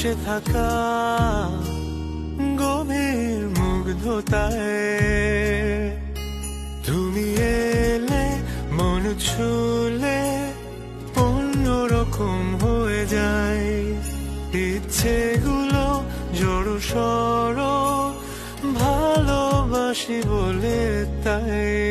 বসে থাকা গভীর মুগ্ধতায় তুমি এলে মন ছুলে অন্যরকম হয়ে যায় ইচ্ছেগুলো জড়ো সড়ো ভালোবাসি বলে তাই